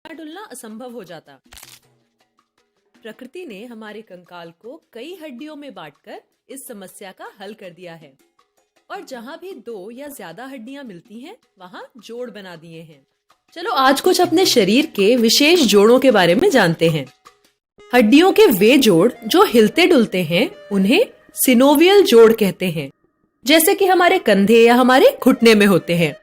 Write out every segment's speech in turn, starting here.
डुलना असंभव हो जाता। प्रकृति ने हमारे कंकाल को कई हड्डियों में बांटकर इस समस्या का हल कर दिया है और जहाँ भी 2 या ज्यादा हड्डियाँ मिलती हैं, वहाँ जोड़ बना दिए हैं। चलो आज कुछ अपने शरीर के विशेष जोड़ों के बारे में जानते हैं। हड्डियों के वे जोड़ जो हिलते डुलते हैं उन्हें सिनोवियल जोड़ कहते हैं, जैसे कि हमारे कंधे या हमारे घुटने में होते हैं।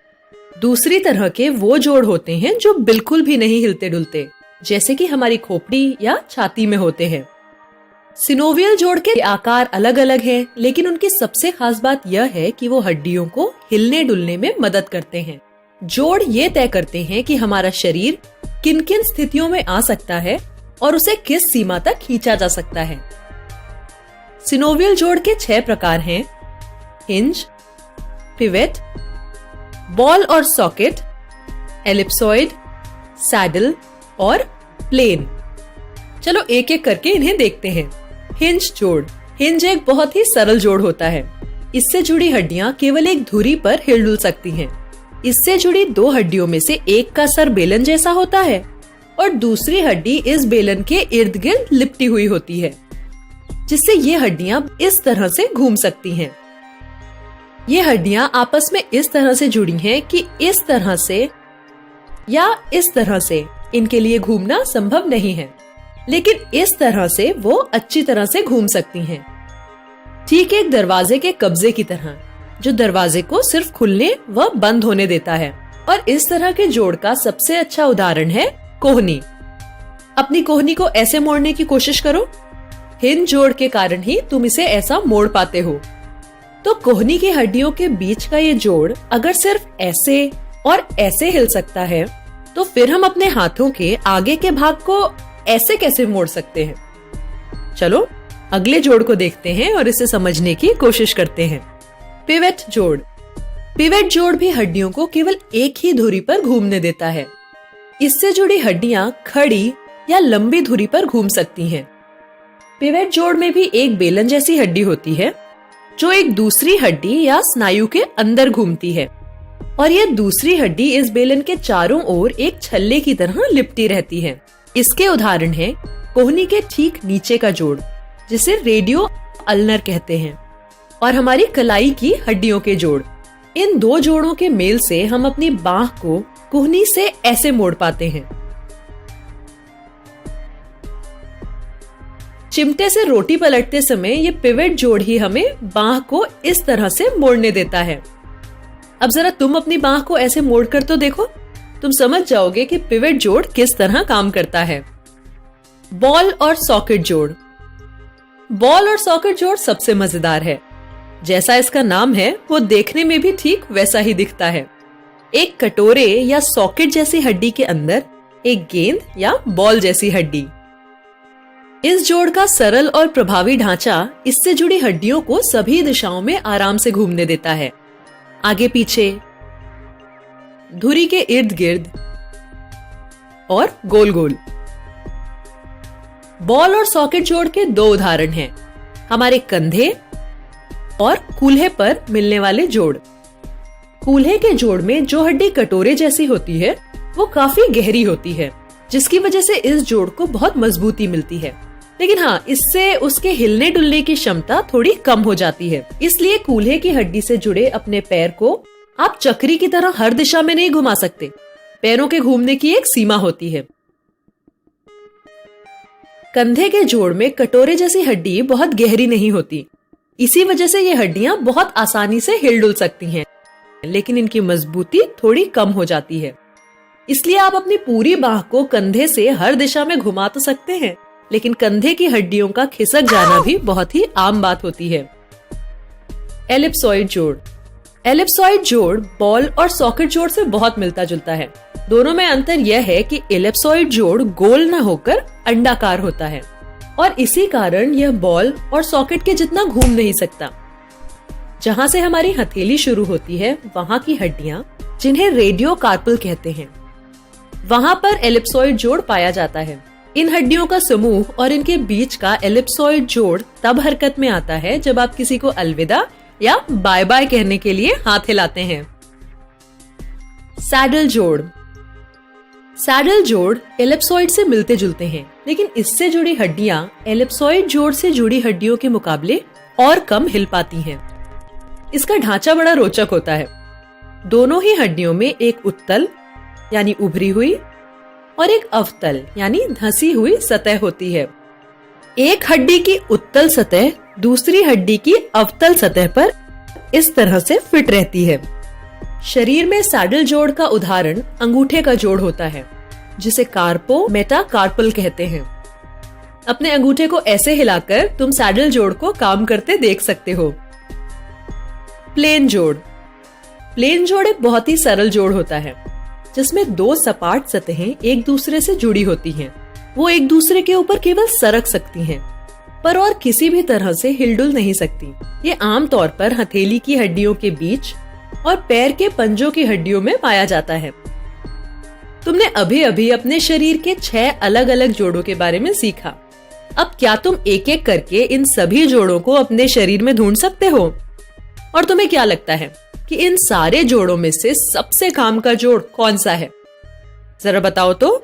दूसरी तरह के वो जोड़ होते हैं जो बिल्कुल भी नहीं हिलते डुलते, जैसे कि हमारी खोपड़ी या छाती में होते हैं। सिनोवियल जोड़ के आकार अलग अलग हैं, लेकिन उनकी सबसे खास बात यह है कि वो हड्डियों को हिलने डुलने में मदद करते हैं। जोड़ ये तय करते हैं कि हमारा शरीर किन किन स्थितियों में आ सकता है और उसे किस सीमा तक खींचा जा सकता है। सिनोवियल जोड़ के 6 प्रकार हैं: हिंज, पिवेट, बॉल और सॉकेट, एलिप्सॉइड, सैडल और प्लेन। चलो एक एक करके इन्हें देखते हैं। हिंज जोड़। हिंज एक बहुत ही सरल जोड़ होता है। इससे जुड़ी हड्डियां केवल एक धुरी पर हिल डुल सकती हैं। इससे जुड़ी 2 हड्डियों में से एक का सर बेलन जैसा होता है और दूसरी हड्डी इस बेलन के इर्द गिर्द लिपटी हुई होती है, जिससे ये हड्डियां इस तरह से घूम सकती हैं। ये हड्डियां आपस में इस तरह से जुड़ी हैं कि इस तरह से या इस तरह से इनके लिए घूमना संभव नहीं है, लेकिन इस तरह से वो अच्छी तरह से घूम सकती हैं। ठीक एक दरवाजे के कब्जे की तरह, जो दरवाजे को सिर्फ खुलने व बंद होने देता है। और इस तरह के जोड़ का सबसे अच्छा उदाहरण है कोहनी। अपनी कोहनी को ऐसे मोड़ने की कोशिश करो। हिंज जोड़ के कारण ही तुम इसे ऐसा मोड़ पाते हो। तो कोहनी की हड्डियों के बीच का ये जोड़ अगर सिर्फ ऐसे और ऐसे हिल सकता है, तो फिर हम अपने हाथों के आगे के भाग को ऐसे कैसे मोड़ सकते हैं? चलो अगले जोड़ को देखते हैं और इसे समझने की कोशिश करते हैं। पिवेट जोड़। पिवेट जोड़ भी हड्डियों को केवल एक ही धुरी पर घूमने देता है। इससे जुड़ी हड्डियां खड़ी या लंबी धुरी पर घूम सकती हैं। पिवेट जोड़ में भी एक बेलन जैसी हड्डी होती है, जो एक दूसरी हड्डी या स्नायु के अंदर घूमती है, और यह दूसरी हड्डी इस बेलन के चारों ओर एक छल्ले की तरह लिपटी रहती है। इसके उदाहरण है कोहनी के ठीक नीचे का जोड़, जिसे रेडियो अल्नर कहते हैं, और हमारी कलाई की हड्डियों के जोड़। इन 2 जोड़ों के मेल से हम अपनी बाह को कोहनी से ऐसे मोड़ पाते हैं। चिमटे से रोटी पलटते समय ये पिवेट जोड़ ही हमें बाह को इस तरह से मोड़ने देता है। अब जरा तुम अपनी बाह को ऐसे मोड़ कर तो देखो, तुम समझ जाओगे कि पिवेट जोड़ किस तरह काम करता है। बॉल और सॉकेट जोड़। बॉल और सॉकेट जोड़ सबसे मजेदार है। जैसा इसका नाम है, वो देखने में भी ठीक वैसा ही दिखता है। एक कटोरे या सॉकेट जैसी हड्डी के अंदर एक गेंद या बॉल जैसी हड्डी। इस जोड़ का सरल और प्रभावी ढांचा इससे जुड़ी हड्डियों को सभी दिशाओं में आराम से घूमने देता है, आगे पीछे, धुरी के इर्द गिर्द और गोल गोल। बॉल और सॉकेट जोड़ के 2 उदाहरण हैं, हमारे कंधे और कूल्हे पर मिलने वाले जोड़। कूल्हे के जोड़ में जो हड्डी कटोरे जैसी होती है, वो काफी गहरी होती है, जिसकी वजह से इस जोड़ को बहुत मजबूती मिलती है। लेकिन हाँ, इससे उसके हिलने डुलने की क्षमता थोड़ी कम हो जाती है। इसलिए कूल्हे की हड्डी से जुड़े अपने पैर को आप चक्री की तरह हर दिशा में नहीं घुमा सकते। पैरों के घूमने की एक सीमा होती है। कंधे के जोड़ में कटोरे जैसी हड्डी बहुत गहरी नहीं होती। इसी वजह से ये हड्डियां बहुत आसानी से हिल डुल सकती हैं, लेकिन इनकी मजबूती थोड़ी कम हो जाती है। इसलिए आप अपनी पूरी बाह को कंधे से हर दिशा में घुमा तो सकते हैं, लेकिन कंधे की हड्डियों का खिसक जाना भी बहुत ही आम बात होती है। एलिप्सॉइड जोड़। एलिप्सॉइड जोड़ बॉल और सॉकेट जोड़ से बहुत मिलता जुलता है। दोनों में अंतर यह है कि एलिप्सॉइड जोड़ गोल न होकर अंडाकार होता है, और इसी कारण यह बॉल और सॉकेट के जितना घूम नहीं सकता। जहाँ से हमारी हथेली शुरू होती है, वहाँ की हड्डियां, जिन्हें रेडियो कार्पल कहते हैं, वहाँ पर एलिप्सॉइड जोड़ पाया जाता है। इन हड्डियों का समूह और इनके बीच का एलिप्सॉइड जोड़ तब हरकत में आता है जब आप किसी को अलविदा या बाय बाय कहने के लिए हाथ हिलाते हैं। सैडल जोड़। सैडल जोड़ एलिप्सॉइड से मिलते जुलते हैं, लेकिन इससे जुड़ी हड्डियां एलिप्सॉइड जोड़ से जुड़ी हड्डियों के मुकाबले और कम हिल पाती हैं। इसका ढांचा बड़ा रोचक होता है। दोनों ही हड्डियों में एक उत्तल यानी उभरी हुई और एक अवतल यानी धंसी हुई सतह होती है। एक हड्डी की उत्तल सतह दूसरी हड्डी की अवतल सतह पर इस तरह से फिट रहती है। शरीर में सैडल जोड़ का उदाहरण अंगूठे का जोड़ होता है, जिसे कार्पो मेटाकार्पल कहते हैं। अपने अंगूठे को ऐसे हिलाकर तुम सैडल जोड़ को काम करते देख सकते हो। प्लेन जोड़। प्लेन जोड़ एक बहुत ही सरल जोड़ होता है, जिसमें दो सपाट सतहें एक दूसरे से जुड़ी होती हैं। वो एक दूसरे के ऊपर केवल सरक सकती हैं, पर और किसी भी तरह से हिलडुल नहीं सकती। ये आमतौर पर हथेली की हड्डियों के बीच और पैर के पंजों की हड्डियों में पाया जाता है। तुमने अभी अभी अपने शरीर के 6 अलग अलग जोड़ों के बारे में सीखा। अब क्या तुम एक एक करके इन सभी जोड़ों को अपने शरीर में ढूंढ सकते हो? और तुम्हें क्या लगता है कि इन सारे जोड़ों में से सबसे काम का जोड़ कौन सा है? जरा बताओ तो।